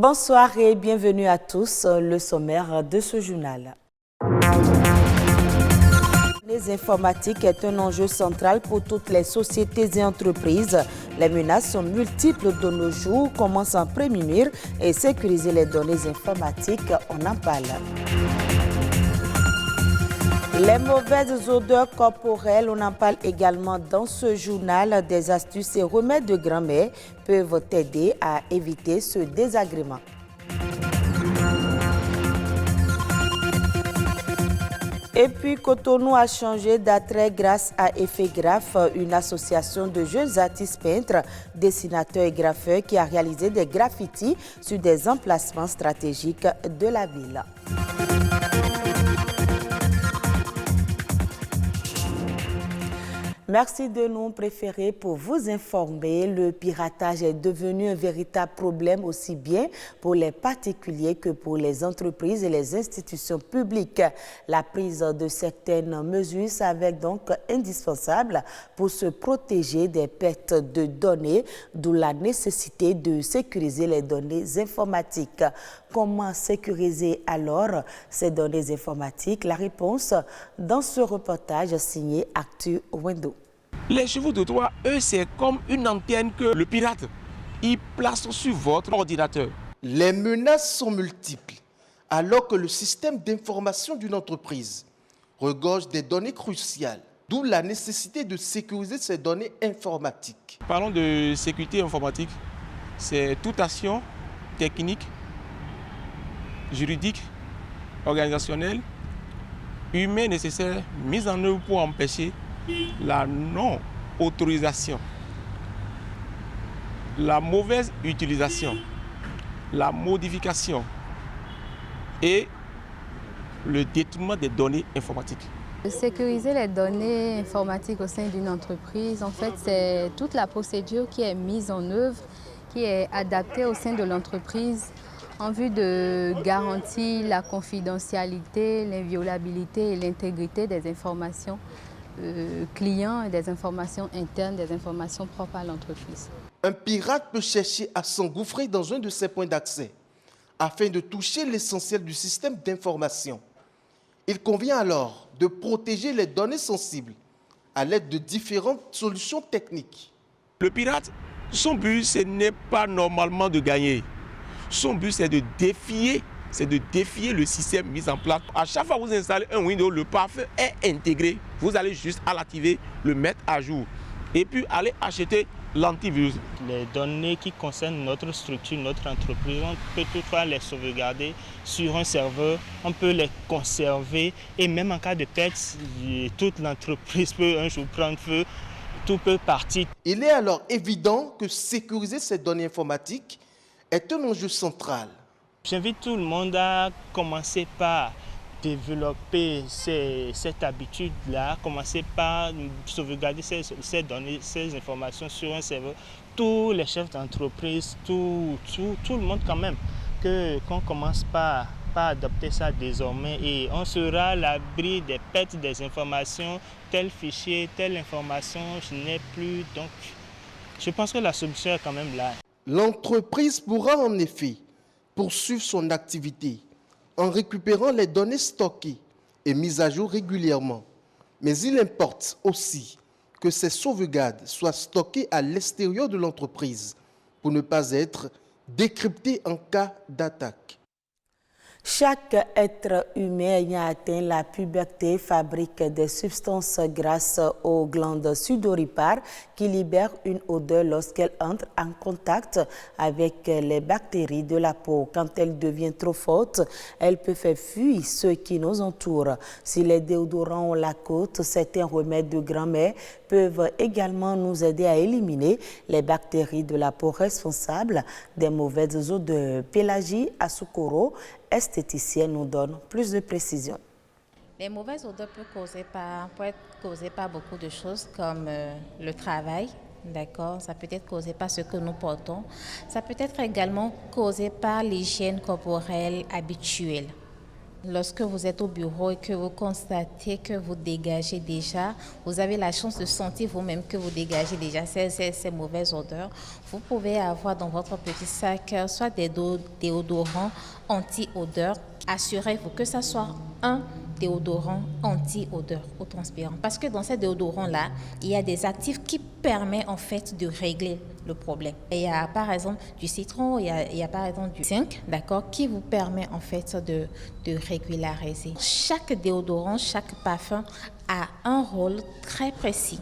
Bonsoir et bienvenue à tous. Le sommaire de ce journal. Les informatiques est un enjeu central pour toutes les sociétés et entreprises. Les menaces sont multiples de nos jours. Comment s'en prémunir et sécuriser les données informatiques? On en parle. Les mauvaises odeurs corporelles, on en parle également dans ce journal. Des astuces et remèdes de grand-mère peuvent t'aider à éviter ce désagrément. Et puis, Cotonou a changé d'attrait grâce à Effegraph, une association de jeunes artistes peintres, dessinateurs et graffeurs qui a réalisé des graffitis sur des emplacements stratégiques de la ville. Merci de nous préférer pour vous informer. Le piratage est devenu un véritable problème aussi bien pour les particuliers que pour les entreprises et les institutions publiques. La prise de certaines mesures s'avère donc indispensable pour se protéger des pertes de données, d'où la nécessité de sécuriser les données informatiques. Comment sécuriser alors ces données informatiques? La réponse dans ce reportage signé Actu Window. Les chevaux de Troie, eux, c'est comme une antenne que le pirate, il place sur votre ordinateur. Les menaces sont multiples, alors que le système d'information d'une entreprise regorge des données cruciales, d'où la nécessité de sécuriser ces données informatiques. Parlons de sécurité informatique, c'est toute action technique, juridique, organisationnelle, humaine nécessaire, mise en œuvre pour empêcher la non-autorisation, la mauvaise utilisation, la modification et le détournement des données informatiques. Sécuriser les données informatiques au sein d'une entreprise, en fait, c'est toute la procédure qui est mise en œuvre, qui est adaptée au sein de l'entreprise en vue de garantir la confidentialité, l'inviolabilité et l'intégrité des informations clients et des informations internes, des informations propres à l'entreprise. Un pirate peut chercher à s'engouffrer dans un de ces points d'accès afin de toucher l'essentiel du système d'information. Il convient alors de protéger les données sensibles à l'aide de différentes solutions techniques. Le pirate, son but, ce n'est pas normalement de gagner. Son but, c'est de défier le système mis en place. À chaque fois que vous installez un Windows, le pare-feu est intégré. Vous allez juste à l'activer, le mettre à jour et puis aller acheter l'antivirus. Les données qui concernent notre structure, notre entreprise, on peut toutefois les sauvegarder sur un serveur, on peut les conserver et même en cas de perte, toute l'entreprise peut un jour prendre feu, tout peut partir. Il est alors évident que sécuriser ces données informatiques est un enjeu central. J'invite tout le monde à commencer par développer cette habitude-là, commencer par sauvegarder ces données, ces informations sur un serveur. Tous les chefs d'entreprise, tout le monde quand même, qu'on commence par adopter ça désormais et on sera à l'abri des pertes des informations, tel fichier, telle information, je n'ai plus. Donc, je pense que la solution est quand même là. L'entreprise pourra en effet poursuivre son activité en récupérant les données stockées et mises à jour régulièrement. Mais il importe aussi que ces sauvegardes soient stockées à l'extérieur de l'entreprise pour ne pas être décryptées en cas d'attaque. Chaque être humain ayant atteint la puberté fabrique des substances grâce aux glandes sudoripares qui libèrent une odeur lorsqu'elles entrent en contact avec les bactéries de la peau. Quand elle devient trop forte, elle peut faire fuir ceux qui nous entourent. Si les déodorants ont la côte, certains remèdes de grand-mère peuvent également nous aider à éliminer les bactéries de la peau responsables des mauvaises odeurs. Pélagie Asukoro, esthéticienne, nous donne plus de précisions. Les mauvaises odeurs peuvent être causées par beaucoup de choses comme le travail, d'accord. Ça peut être causé par ce que nous portons. Ça peut être également causé par l'hygiène corporelle habituelle. Lorsque vous êtes au bureau et que vous constatez que vous dégagez déjà, vous avez la chance de sentir vous-même que vous dégagez déjà ces mauvaises odeurs, vous pouvez avoir dans votre petit sac soit des déodorants anti-odeur. Assurez-vous que ce soit un déodorant anti-odeur au transpirant. Parce que dans ces déodorants-là, il y a des actifs qui permettent en fait de régler le problème. Et il y a par exemple du citron, il y a par exemple du zinc, d'accord, qui vous permet en fait de régulariser. Chaque déodorant, chaque parfum a un rôle très précis.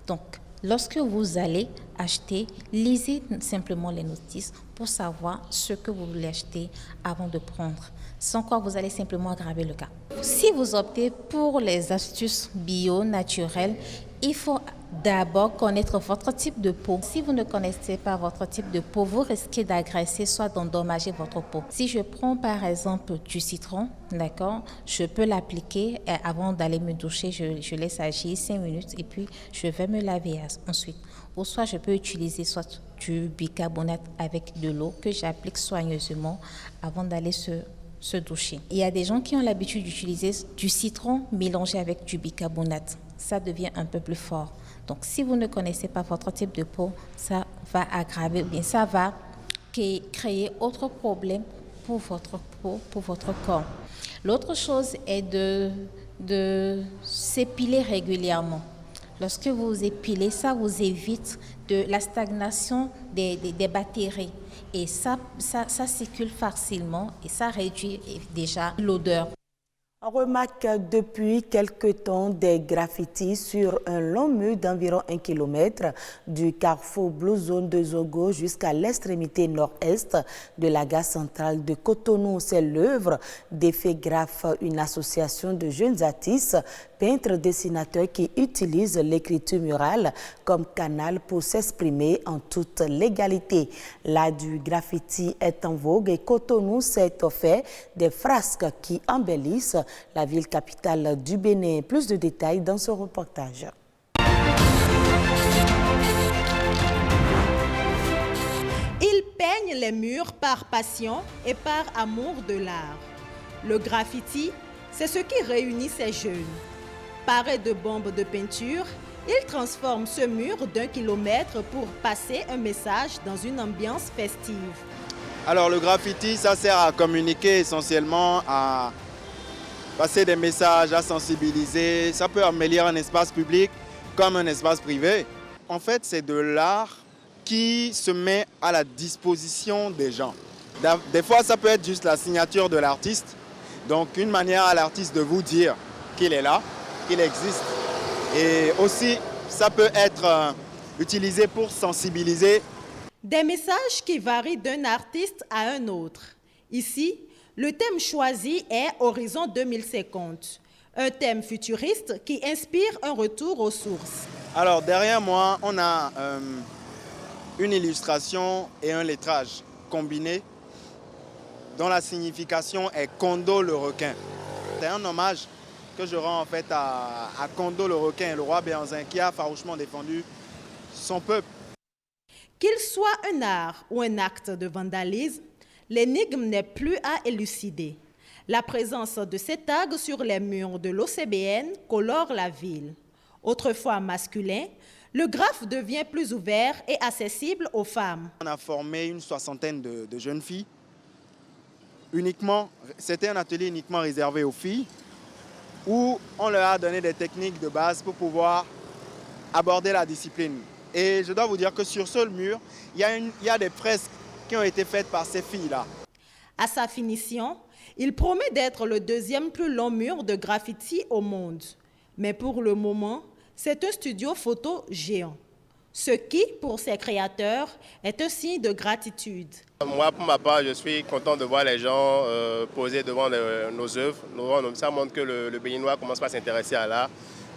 Donc, lorsque vous allez acheter, lisez simplement les notices pour savoir ce que vous voulez acheter avant de prendre. Sans quoi vous allez simplement aggraver le cas. Si vous optez pour les astuces bio, naturelles, il faut d'abord connaître votre type de peau. Si vous ne connaissez pas votre type de peau, vous risquez d'agresser, soit d'endommager votre peau. Si je prends par exemple du citron, d'accord, je peux l'appliquer avant d'aller me doucher, je laisse agir 5 minutes et puis je vais me laver ensuite. Ou soit je peux utiliser soit du bicarbonate avec de l'eau que j'applique soigneusement avant d'aller se doucher. Il y a des gens qui ont l'habitude d'utiliser du citron mélangé avec du bicarbonate. Ça devient un peu plus fort. Donc, si vous ne connaissez pas votre type de peau, ça va aggraver, bien ça va créer autre problème pour votre peau, pour votre corps. L'autre chose est de s'épiler régulièrement. Lorsque vous épilez, ça vous évite de la stagnation des bactéries. Et ça circule facilement et ça réduit déjà l'odeur. On remarque depuis quelque temps des graffitis sur un long mur d'environ 1 km du carrefour Blue Zone de Zogo jusqu'à l'extrémité nord-est de la gare centrale de Cotonou. C'est l'œuvre d'Effet Graphe, une association de jeunes artistes, peintres, dessinateurs qui utilisent l'écriture murale comme canal pour s'exprimer en toute légalité. L'art du graffiti est en vogue et Cotonou s'est offert des frasques qui embellissent la ville capitale du Bénin. Plus de détails dans ce reportage. Ils peignent les murs par passion et par amour de l'art. Le graffiti, c'est ce qui réunit ces jeunes. Parés de bombes de peinture, ils transforment ce mur d'1 kilomètre pour passer un message dans une ambiance festive. Alors le graffiti, ça sert à communiquer essentiellement, à passer des messages, à sensibiliser. Ça peut embellir un espace public comme un espace privé. En fait, c'est de l'art qui se met à la disposition des gens. Des fois, ça peut être juste la signature de l'artiste. Donc, une manière à l'artiste de vous dire qu'il est là, qu'il existe. Et aussi, ça peut être utilisé pour sensibiliser. Des messages qui varient d'un artiste à un autre. Ici, le thème choisi est Horizon 2050, un thème futuriste qui inspire un retour aux sources. Alors, derrière moi, on a une illustration et un lettrage combinés dont la signification est Kondo le requin. C'est un hommage que je rends en fait à Kondo le requin, le roi Béanzin, qui a farouchement défendu son peuple. Qu'il soit un art ou un acte de vandalisme, l'énigme n'est plus à élucider. La présence de ces tags sur les murs de l'OCBN colore la ville. Autrefois masculin, le graphe devient plus ouvert et accessible aux femmes. On a formé une 60aine de jeunes filles. C'était un atelier uniquement réservé aux filles où on leur a donné des techniques de base pour pouvoir aborder la discipline. Et je dois vous dire que sur ce mur, il y a des fresques qui ont été faites par ces filles-là. À sa finition, il promet d'être le 2e plus long mur de graffiti au monde. Mais pour le moment, c'est un studio photo géant. Ce qui, pour ses créateurs, est un signe de gratitude. Moi, pour ma part, je suis content de voir les gens poser devant nos œuvres. Ça montre que le Béninois commence à s'intéresser à l'art.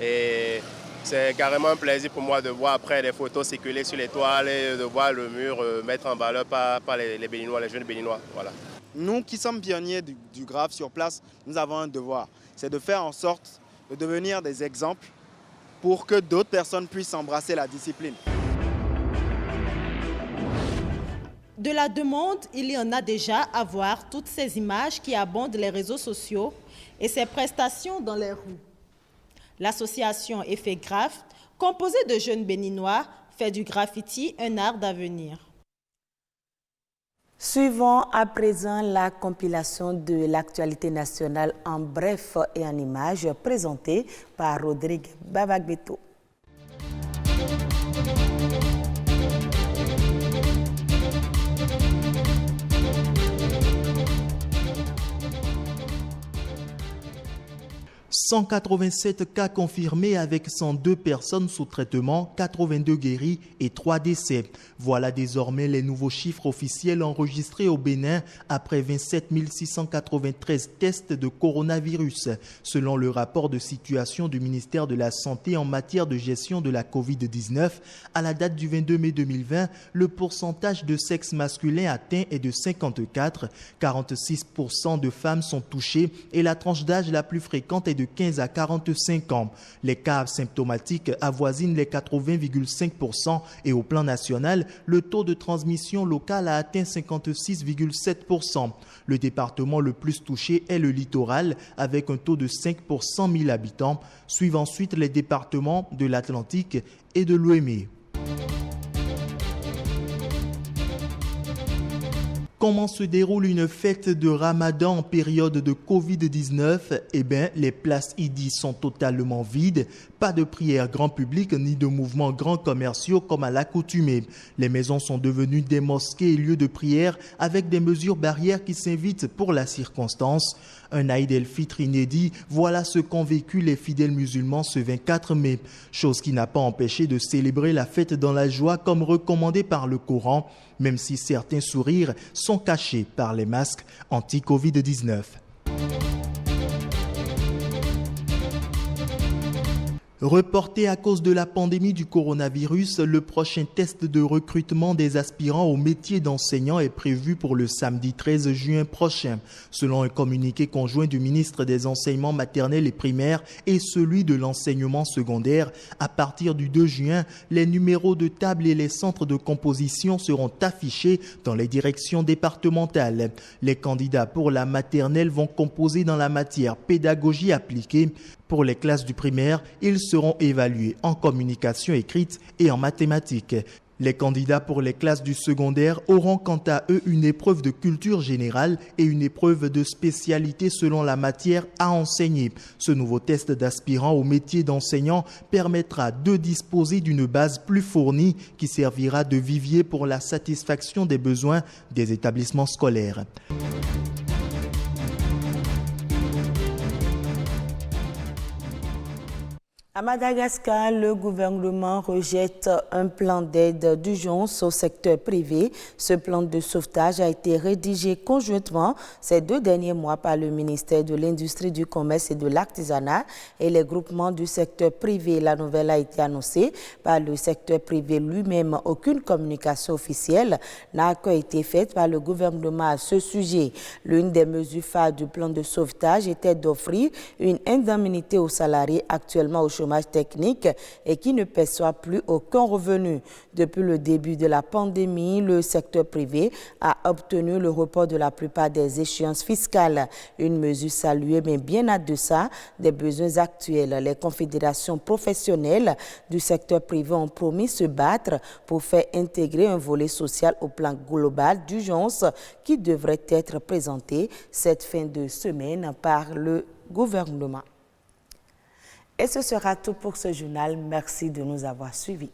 Et c'est carrément un plaisir pour moi de voir après les photos circuler sur les toiles et de voir le mur mettre en valeur par les Béninois, les jeunes Béninois. Voilà. Nous qui sommes pionniers du graphe sur place, nous avons un devoir. C'est de faire en sorte de devenir des exemples pour que d'autres personnes puissent embrasser la discipline. De la demande, il y en a déjà à voir toutes ces images qui abondent les réseaux sociaux et ces prestations dans les rues. L'association Effet Graph, composée de jeunes béninois, fait du graffiti un art d'avenir. Suivons à présent la compilation de l'actualité nationale en bref et en images présentée par Rodrigue Bavagbeto. « 187 cas confirmés avec 102 personnes sous traitement, 82 guéris et 3 décès. Voilà désormais les nouveaux chiffres officiels enregistrés au Bénin après 27 693 tests de coronavirus. Selon le rapport de situation du ministère de la Santé en matière de gestion de la Covid-19, à la date du 22 mai 2020, le pourcentage de sexe masculin atteint est de 54, 46% de femmes sont touchées et la tranche d'âge la plus fréquente est de 15 à 45 ans. Les cas symptomatiques avoisinent les 80,5% et au plan national, le taux de transmission locale a atteint 56,7%. Le département le plus touché est le littoral avec un taux de 5 pour 100 000 habitants. Suivent ensuite les départements de l'Atlantique et de l'Ouémé. Comment se déroule une fête de Ramadan en période de Covid-19 ? Eh bien, les places Idi sont totalement vides. Pas de prières grand public ni de mouvements grands commerciaux comme à l'accoutumée. Les maisons sont devenues des mosquées et lieux de prière avec des mesures barrières qui s'invitent pour la circonstance. Un Aïd el-Fitr inédit, voilà ce qu'ont vécu les fidèles musulmans ce 24 mai. Chose qui n'a pas empêché de célébrer la fête dans la joie comme recommandé par le Coran, même si certains sourires sont cachés par les masques anti-Covid-19. Reporté à cause de la pandémie du coronavirus, le prochain test de recrutement des aspirants au métier d'enseignant est prévu pour le samedi 13 juin prochain. Selon un communiqué conjoint du ministre des Enseignements maternels et primaires et celui de l'enseignement secondaire, à partir du 2 juin, les numéros de table et les centres de composition seront affichés dans les directions départementales. Les candidats pour la maternelle vont composer dans la matière pédagogie appliquée. Pour les classes du primaire, ils seront évalués en communication écrite et en mathématiques. Les candidats pour les classes du secondaire auront quant à eux une épreuve de culture générale et une épreuve de spécialité selon la matière à enseigner. Ce nouveau test d'aspirant au métier d'enseignant permettra de disposer d'une base plus fournie qui servira de vivier pour la satisfaction des besoins des établissements scolaires. À Madagascar, le gouvernement rejette un plan d'aide d'urgence au secteur privé. Ce plan de sauvetage a été rédigé conjointement ces 2 derniers mois par le ministère de l'Industrie, du Commerce et de l'Artisanat et les groupements du secteur privé. La nouvelle a été annoncée par le secteur privé lui-même. Aucune communication officielle n'a encore été faite par le gouvernement à ce sujet. L'une des mesures phares du plan de sauvetage était d'offrir une indemnité aux salariés actuellement au chômage technique et qui ne perçoit plus aucun revenu. Depuis le début de la pandémie, le secteur privé a obtenu le report de la plupart des échéances fiscales. Une mesure saluée mais bien en deçà des besoins actuels. Les confédérations professionnelles du secteur privé ont promis se battre pour faire intégrer un volet social au plan global d'urgence qui devrait être présenté cette fin de semaine par le gouvernement. Et ce sera tout pour ce journal. Merci de nous avoir suivis.